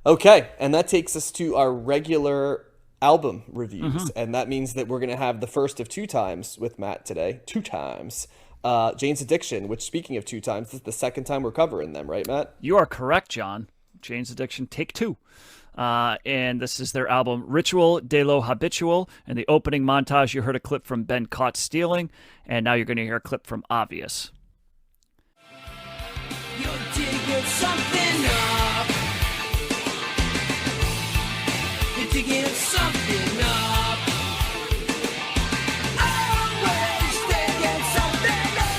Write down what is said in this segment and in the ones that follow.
Okay, and that takes us to our regular album reviews, and that means that we're going to have the first of two times with Matt today. Two times. Jane's Addiction, which, speaking of two times, this is the second time we're covering them, right, Matt? You are correct, John. Jane's Addiction, take two. And this is their album Ritual de lo Habitual. In the opening montage, you heard a clip from Been Caught Stealing, and now you're going to hear a clip from Obvious. You're digging something up. You're digging something up. Always digging something up.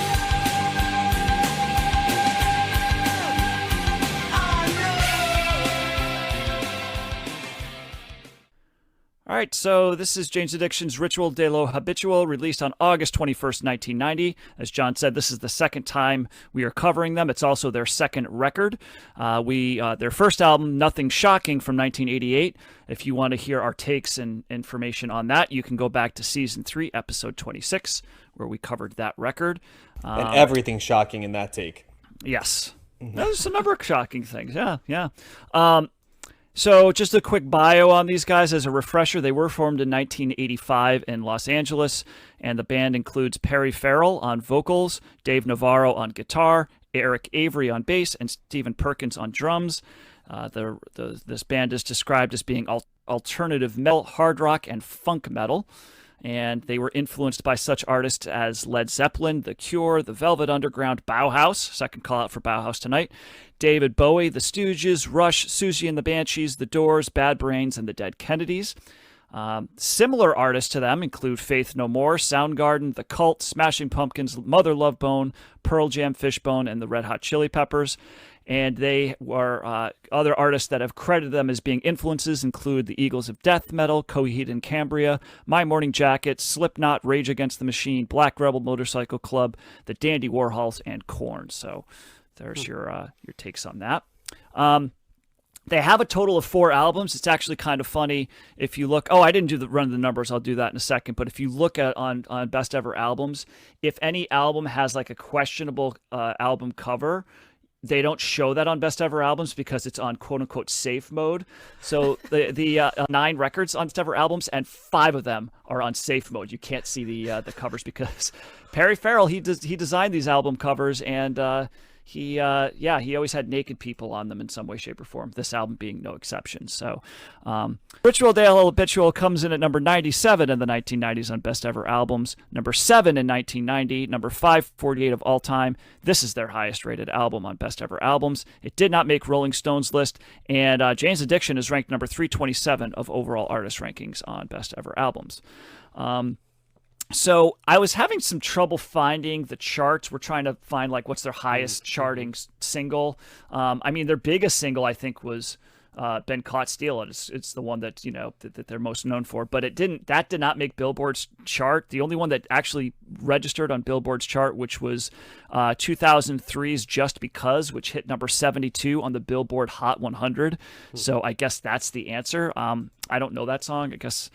All right, so this is Jane's Addiction's Ritual de lo Habitual, released on August 21st, 1990. As John said, this is the second time we are covering them. It's also their second record. Their first album, Nothing Shocking, from 1988. If you want to hear our takes and information on that, you can go back to Season 3, Episode 26, where we covered that record. And everything shocking in that take. Yes. There's a number of shocking things. Yeah. So just a quick bio on these guys as a refresher. They were formed in 1985 in Los Angeles, and the band includes Perry Farrell on vocals, Dave Navarro on guitar, Eric Avery on bass, and Stephen Perkins on drums. This band is described as being alternative metal, hard rock, and funk metal. And they were influenced by such artists as Led Zeppelin, The Cure, The Velvet Underground, Bauhaus, second call out for Bauhaus tonight, David Bowie, The Stooges, Rush, Susie and the Banshees, The Doors, Bad Brains, and the Dead Kennedys. Similar artists to them include Faith No More, Soundgarden, The Cult, Smashing Pumpkins, Mother Love Bone, Pearl Jam, Fishbone, and the Red Hot Chili Peppers. And they were other artists that have credited them as being influences include the Eagles of Death Metal, Coheed and Cambria, My Morning Jacket, Slipknot, Rage Against the Machine, Black Rebel Motorcycle Club, the Dandy Warhols, and Korn. So there's your takes on that. They have a total of 4 albums. It's actually kind of funny if you look. Oh, I didn't run the numbers. I'll do that in a second. But if you look at on Best Ever Albums, if any album has like a questionable album cover, they don't show that on Best Ever Albums because it's on quote-unquote safe mode. So the 9 records on Best Ever Albums, and 5 of them are on safe mode. You can't see the covers because Perry Farrell, he designed these album covers, and he always had naked people on them in some way, shape, or form, this album being no exception. So Ritual de lo Habitual comes in at number 97 in the 1990s on Best Ever Albums, number 7 in 1990, number 548 of all time. This is their highest rated album on Best Ever Albums. It did not make Rolling Stone's list, and Jane's Addiction is ranked number 327 of overall artist rankings on Best Ever Albums. So I was having some trouble finding the charts. We're trying to find like what's their highest charting single. I mean, their biggest single I think was Been Caught Stealing. It's the one that that they're most known for. But that did not make Billboard's chart. The only one that actually registered on Billboard's chart, which was 2003's Just Because, which hit number 72 on the Billboard Hot 100. So I guess that's the answer. I don't know that song. I guess.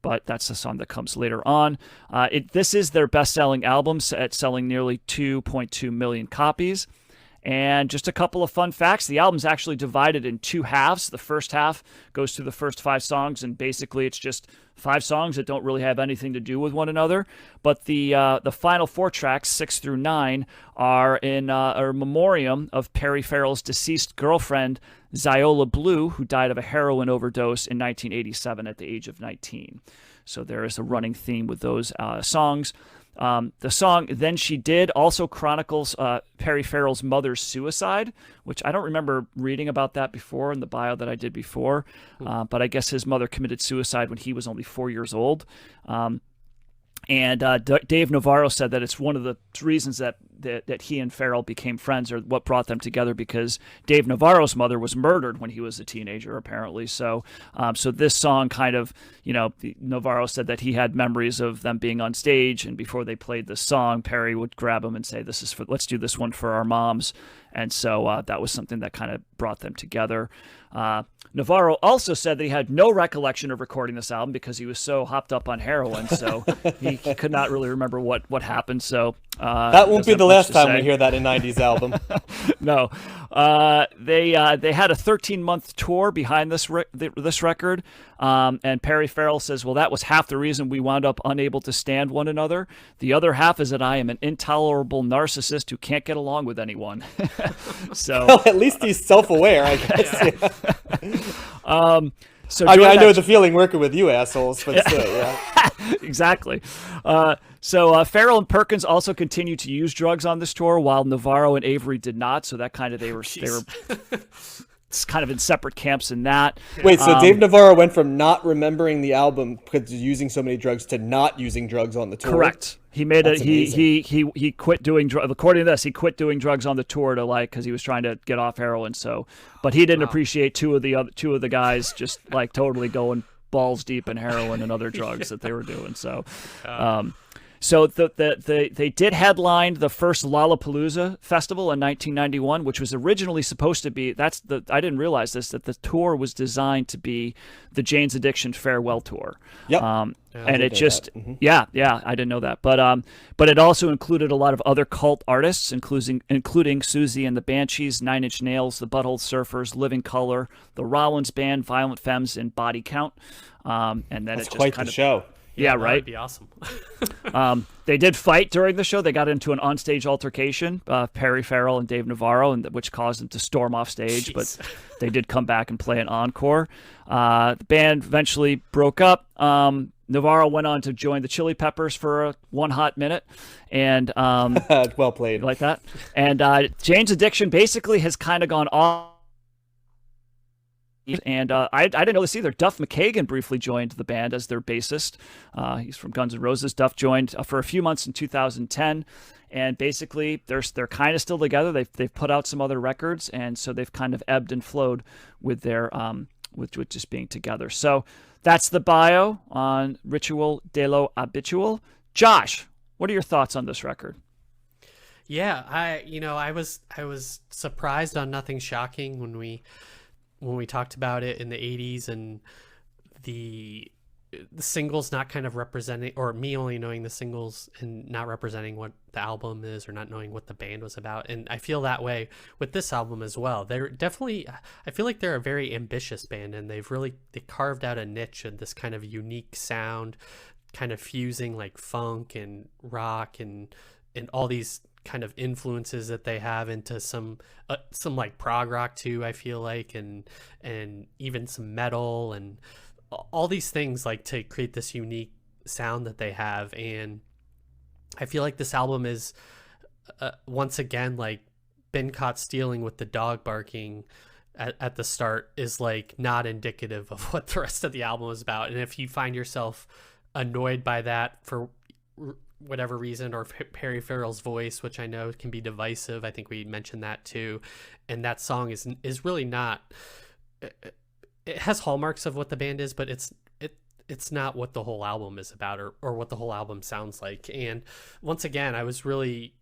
But that's the song that comes later on. This is their best-selling album, selling nearly 2.2 million copies. And just a couple of fun facts. The album's actually divided in 2 halves. The first half goes through the first 5 songs, and basically it's just 5 songs that don't really have anything to do with one another. But the final 4 tracks, 6 through 9, are in a memoriam of Perry Farrell's deceased girlfriend, Ziola Blue, who died of a heroin overdose in 1987 at the age of 19. So there is a running theme with those songs. The song Then She Did also chronicles Perry Farrell's mother's suicide, which I don't remember reading about that before in the bio that I did before. But I guess his mother committed suicide when he was only 4 years old. And Dave Navarro said that it's one of the reasons that he and Farrell became friends, or what brought them together, because Dave Navarro's mother was murdered when he was a teenager, apparently. So this song kind of, Navarro said that he had memories of them being on stage, and before they played this song, Perry would grab him and say, let's do this one for our moms. And so that was something that kind of brought them together. Navarro also said that he had no recollection of recording this album because he was so hopped up on heroin, so he could not really remember what happened. So That won't be doesn't the have much last to time say. we hear that in '90s album. No, they had a 13-month tour behind this record, and Perry Farrell says, "Well, that was half the reason we wound up unable to stand one another. The other half is that I am an intolerable narcissist who can't get along with anyone." So, Well, at least he's self-aware, I guess. Yeah. so I mean, during I that know the feeling working with you assholes, but still, yeah. exactly. So Farrell and Perkins also continued to use drugs on this tour, while Navarro and Avery did not. So that kind of they were it's kind of in separate camps in that. Wait, so Dave Navarro went from not remembering the album because he's using so many drugs to not using drugs on the tour? Correct. He made That's he quit doing drugs. According to this, he quit doing drugs on the tour because he was trying to get off heroin. So, but he didn't appreciate two of the guys just like totally going balls deep in heroin and other drugs that they were doing. So, so they did headline the first Lollapalooza festival in 1991, which was originally supposed to be. I didn't realize this, that the tour was designed to be the Jane's Addiction farewell tour. Yep. And it just, yeah, I didn't know that, but it also included a lot of other cult artists, including Susie and the Banshees, Nine Inch Nails, the Butthole Surfers, Living Colour, the Rollins Band, Violent Femmes, and Body Count. And then That's it just quite kind the of show. Yeah, That right. would be awesome. They did fight during the show. They got into an onstage altercation, Perry Farrell and Dave Navarro, which caused them to storm off stage. Jeez. But they did come back and play an encore. The band eventually broke up. Navarro went on to join the Chili Peppers for one hot minute, and Well played. like that. And Jane's Addiction basically has kind of gone off. And I didn't know this either. Duff McKagan briefly joined the band as their bassist. He's from Guns N' Roses. Duff joined for a few months in 2010, and basically they're kind of still together. They've put out some other records, and so they've kind of ebbed and flowed with their with just being together. So that's the bio on Ritual de lo Habitual. Josh, what are your thoughts on this record? Yeah, I was surprised on Nothing Shocking when we talked about it in the 80s, and the singles not kind of representing, or me only knowing the singles and not representing what the album is, or not knowing what the band was about. And I feel that way with this album as well. They're definitely, I feel like they're a very ambitious band, and they carved out a niche of this kind of unique sound, kind of fusing like funk and rock and all these kind of influences that they have into some like prog rock too, I feel like, and even some metal and all these things, like, to create this unique sound that they have. And I feel like this album is once again, like, Been Caught Stealing with the dog barking at the start is like not indicative of what the rest of the album is about. And if you find yourself annoyed by that for whatever reason, or Perry Farrell's voice, which I know can be divisive, I think we mentioned that too, and that song is really not, it has hallmarks of what the band is, but it's not what the whole album is about, or what the whole album sounds like. And once again, I was really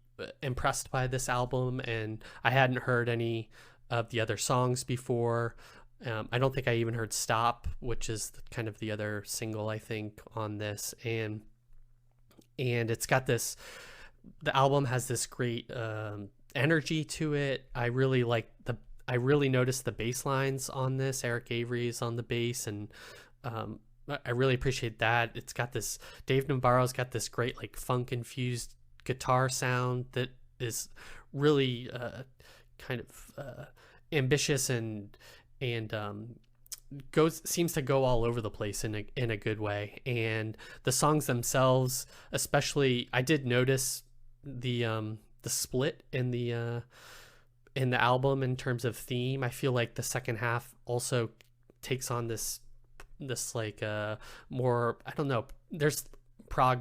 impressed by this album, and I hadn't heard any of the other songs before. I don't think I even heard Stop, which is kind of the other single, I think, on this. And it's got this, the album has this great energy to it. I really noticed the bass lines on this. Eric Avery's on the bass, and I really appreciate that. It's got this, Dave Navarro's got this great like funk infused guitar sound that is really kind of ambitious and seems to go all over the place in a good way. And the songs themselves, especially, I did notice the split in the album in terms of theme. I feel like the second half also takes on this like more, I don't know, there's prog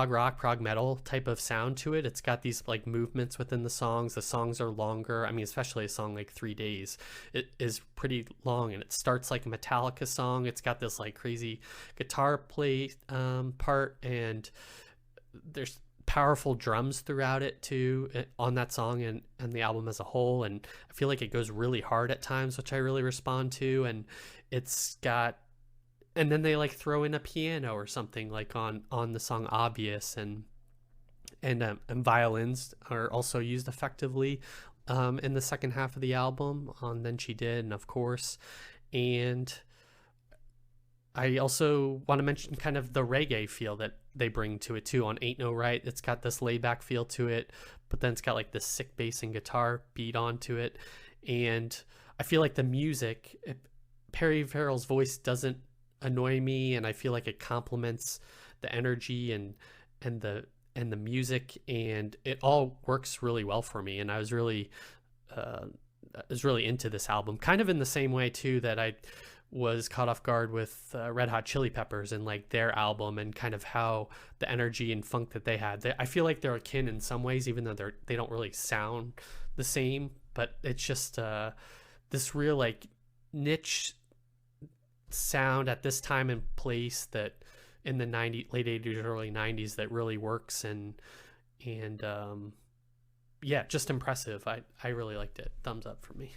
rock, prog metal type of sound to it. It's got these like movements within the songs. The songs are longer. I mean, especially a song like 3 Days, it is pretty long, and it starts like a Metallica song. It's got this like crazy guitar play part, and there's powerful drums throughout it too, on that song and the album as a whole. And I feel like it goes really hard at times, which I really respond to. And it's got, and then they like throw in a piano or something like on the song Obvious, and and violins are also used effectively in the second half of the album on Then She Did and Of Course. And I also want to mention kind of the reggae feel that they bring to it too on Ain't No Right. It's got this laid back feel to it, but then it's got like this sick bass and guitar beat onto it. And I feel like the music, Perry Farrell's voice doesn't annoy me, and I feel like it complements the energy and the music, and it all works really well for me. And I was really into this album, kind of in the same way too that I was caught off guard with Red Hot Chili Peppers and like their album, and kind of how the energy and funk that they had. I feel like they're akin in some ways, even though they don't really sound the same. But it's just this real like niche sound at this time and place that in the late 80s, early 90s that really works, and yeah, just impressive. I really liked it. Thumbs up for me.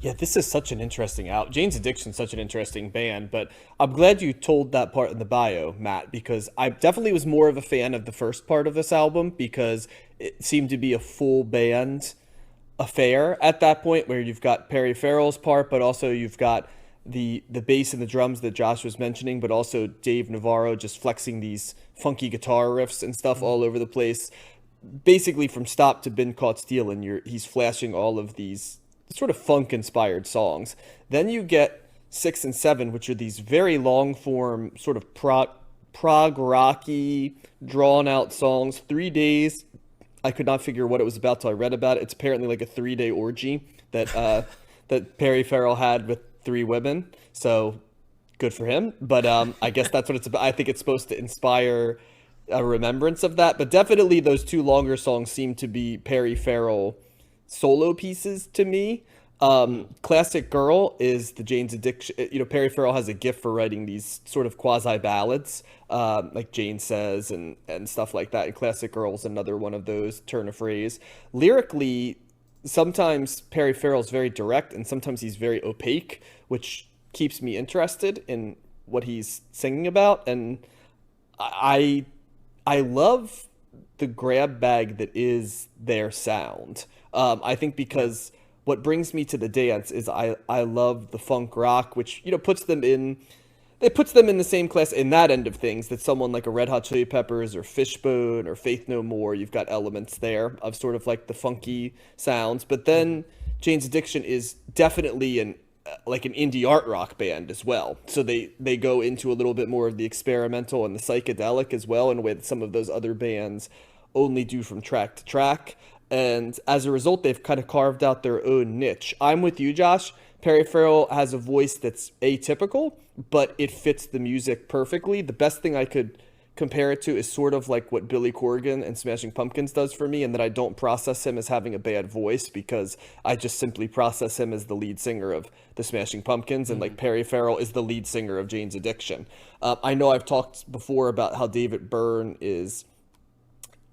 Yeah, this is such an interesting out. Jane's Addiction's such an interesting band, but I'm glad you told that part in the bio, Matt, because I definitely was more of a fan of the first part of this album because it seemed to be a full band affair at that point, where you've got Perry Farrell's part, but also you've got the bass and the drums that Josh was mentioning, but also Dave Navarro just flexing these funky guitar riffs and stuff all over the place. Basically from Stop to Been Caught Stealing, he's flashing all of these sort of funk-inspired songs. Then you get 6 and 7, which are these very long-form, sort of prog rocky, drawn-out songs. 3 days. I could not figure what it was about till I read about it. It's apparently like a 3-day orgy that that Perry Farrell had with 3 women. So good for him. But I guess that's what it's about. I think it's supposed to inspire a remembrance of that. But definitely those 2 longer songs seem to be Perry Farrell solo pieces to me. Classic Girl is the Jane's Addiction. Perry Farrell has a gift for writing these sort of quasi ballads, like Jane Says and stuff like that. And Classic Girl is another one of those, turn of phrase. Lyrically, sometimes Perry Farrell's very direct and sometimes he's very opaque, which keeps me interested in what he's singing about. And I love the grab bag that is their sound. I think because what brings me to the dance is I love the funk rock, which puts them in the same class in that end of things that someone like a Red Hot Chili Peppers or Fishbone or Faith No More. You've got elements there of sort of like the funky sounds, but then Jane's Addiction is definitely like an indie art rock band as well. So they go into a little bit more of the experimental and the psychedelic as well, in a way that some of those other bands only do from track to track. And as a result, they've kind of carved out their own niche. I'm with you, Josh. Perry Farrell has a voice that's atypical, but it fits the music perfectly. The best thing I could compare it to is sort of like what Billy Corgan and Smashing Pumpkins does for me, and that I don't process him as having a bad voice because I just simply process him as the lead singer of the Smashing Pumpkins, and like Perry Farrell is the lead singer of Jane's Addiction. I know I've talked before about how David Byrne is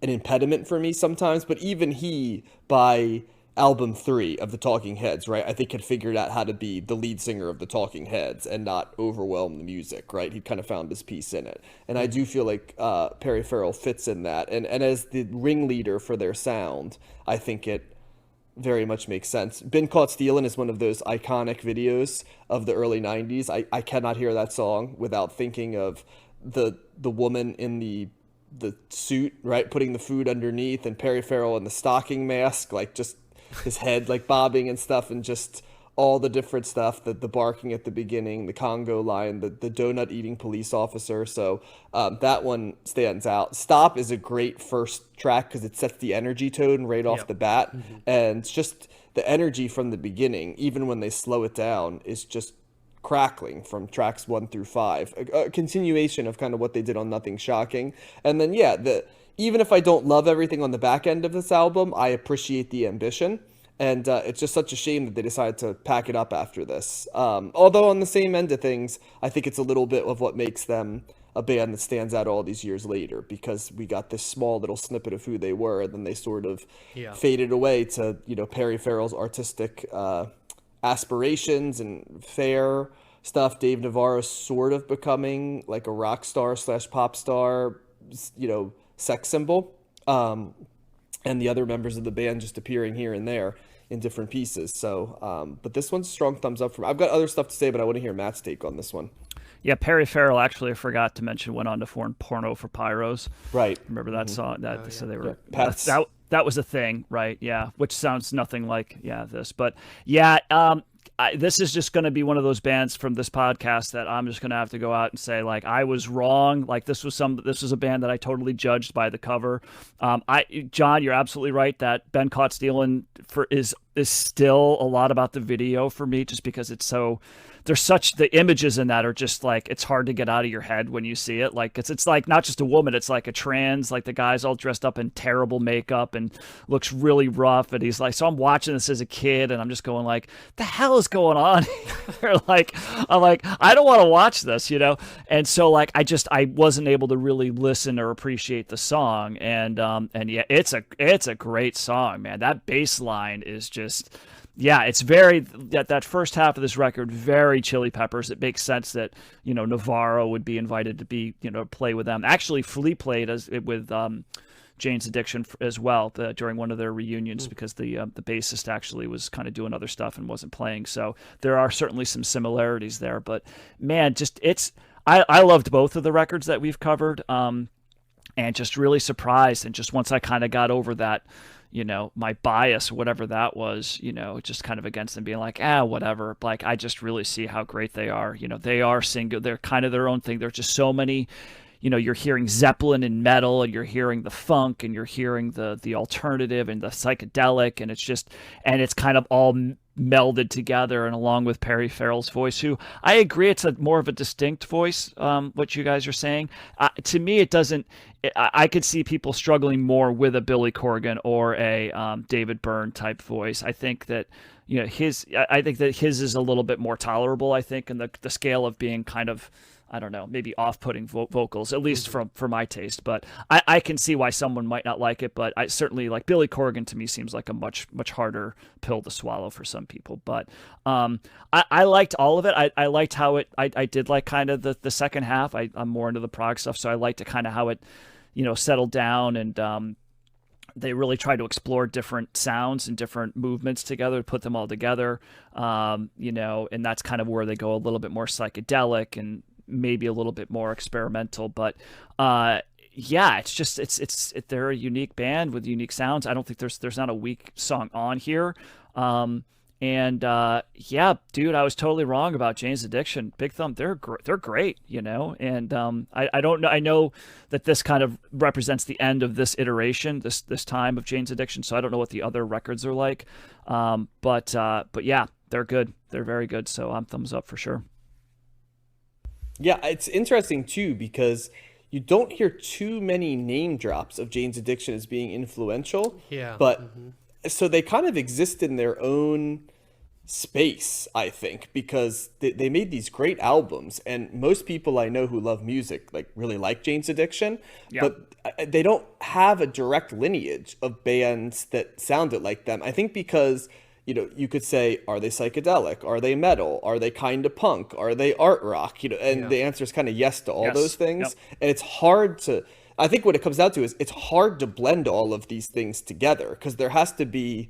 an impediment for me sometimes, but even he, by album 3 of the Talking Heads, right, I think had figured out how to be the lead singer of the Talking Heads and not overwhelm the music, right? He kind of found his piece in it. And I do feel like Perry Farrell fits in that. And as the ringleader for their sound, I think it very much makes sense. Been Caught Stealin' is one of those iconic videos of the early 90s. I cannot hear that song without thinking of the woman in the suit, right, putting the food underneath, and Perry Farrell in the stocking mask, like just his head like bobbing and stuff, and just all the different stuff, the barking at the beginning, the Congo line, the donut eating police officer. So that one stands out. Stop is a great first track because it sets the energy tone right off the bat. And it's just the energy from the beginning, even when they slow it down, is just crackling from tracks 1 through 5, a continuation of kind of what they did on Nothing Shocking. And then even if I don't love everything on the back end of this album, I appreciate the ambition, and it's just such a shame that they decided to pack it up after this. Although on the same end of things, I think it's a little bit of what makes them a band that stands out all these years later, because we got this small little snippet of who they were, and then they sort of faded away to Perry Farrell's artistic aspirations and fair stuff. Dave Navarro sort of becoming like a rock star / pop star, sex symbol, and the other members of the band just appearing here and there in different pieces. So, but this one's a strong thumbs up for me. I've got other stuff to say, but I want to hear Matt's take on this one. Yeah, Perry Farrell, actually, I forgot to mention, went on to form Porno for Pyros. Right. Remember that song? That so they were Pets. that was a thing, right? Yeah, which sounds nothing like this, but yeah, this is just going to be one of those bands from this podcast that I'm just going to have to go out and say, like, I was wrong. Like, this was a band that I totally judged by the cover. John, you're absolutely right that Ben Caught Stealing is still a lot about the video for me, just because it's so. The images in that are just like, it's hard to get out of your head when you see it. Like it's like not just a woman, it's like a trans, like the guy's all dressed up in terrible makeup and looks really rough. And he's like, so I'm watching this as a kid and I'm just going like, the hell is going on here? I'm like, I don't want to watch this, you know? And so like, I wasn't able to really listen or appreciate the song. And yeah, it's a great song, man. That bass line is just, yeah, it's very that first half of this record, very Chili Peppers. It makes sense that, you know, Navarro would be invited to be, you know, play with them. Actually, Flea played with Jane's Addiction as well during one of their reunions, because the bassist actually was kind of doing other stuff and wasn't playing. So there are certainly some similarities there. But man, just I loved both of the records that we've covered, and just really surprised. And just once I kind of got over that, you know, my bias, whatever that was, you know, just kind of against them, being like, whatever. Like, I just really see how great they are. You know, they are single. They're kind of their own thing. There's just so many, you know, you're hearing Zeppelin and metal, and you're hearing the funk, and you're hearing the alternative and the psychedelic, and it's kind of all melded together, and along with Perry Farrell's voice, who I agree it's more of a distinct voice, what you guys are saying. To me, it doesn't. I could see people struggling more with a Billy Corgan or a David Byrne type voice. I think that, you know, I think that his is a little bit more tolerable. I think, in the scale of being kind of, I don't know, maybe off-putting vocals, at least for my taste. But I can see why someone might not like it. But I certainly, like, Billy Corgan to me seems like a much harder pill to swallow for some people. But I liked all of it. I liked how I did like kind of the second half. I'm more into the prog stuff, so I liked kind of how it, you know, settled down, and they really tried to explore different sounds and different movements together, put them all together, you know, and that's kind of where they go a little bit more psychedelic and maybe a little bit more experimental. But yeah, it's just they're a unique band with unique sounds. I don't think there's not a weak song on here. Yeah, dude, I was totally wrong about Jane's Addiction. Big thumb. They're great, you know. And I don't know. I know that this kind of represents the end of this iteration, this time of Jane's Addiction. So I don't know what the other records are like. But yeah, they're good. They're very good. So I'm thumbs up for sure. Yeah, it's interesting too, because you don't hear too many name drops of Jane's Addiction as being influential. Yeah. But so they kind of exist in their own space, I think, because they made these great albums, and most people I know who love music like really like Jane's Addiction, but they don't have a direct lineage of bands that sounded like them. I think because, you know, you could say, are they psychedelic? Are they metal? Are they kind of punk? Are they art rock? You know, and the answer is kind of yes to all those things. Yep. And it's hard to, I think what it comes down to is it's hard to blend all of these things together, because there has to be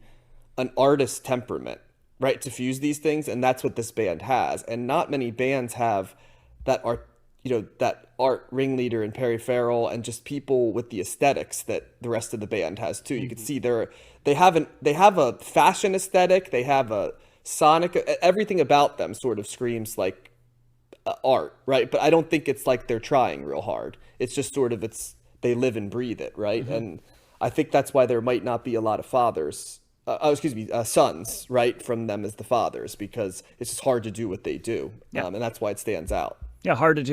an artist temperament, right, to fuse these things. And that's what this band has. And not many bands have that art, you know, that art ringleader in Perry Farrell, and just people with the aesthetics that the rest of the band has too. You can see they have a fashion aesthetic, they have a sonic, everything about them sort of screams like art, right? But I don't think it's like they're trying real hard. It's just sort of, they live and breathe it, right? And I think that's why there might not be a lot of sons, right, from them as the fathers, because it's just hard to do what they do, and that's why it stands out. Yeah, hard to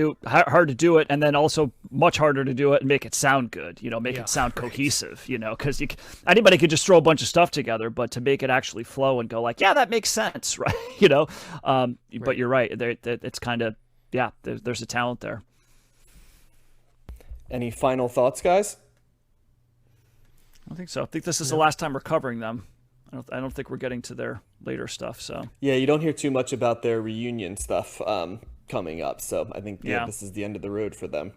do it, and then also much harder to do it and make it sound good, you know, make it sound cohesive, you know, because anybody could just throw a bunch of stuff together, but to make it actually flow and go like, yeah, that makes sense, right, you know, but you're right, it's kind of, there's a talent there. Any final thoughts, guys? I don't think so. I think this is the last time we're covering them. I don't think we're getting to their later stuff. So yeah, you don't hear too much about their reunion stuff coming up. So I think this is the end of the road for them.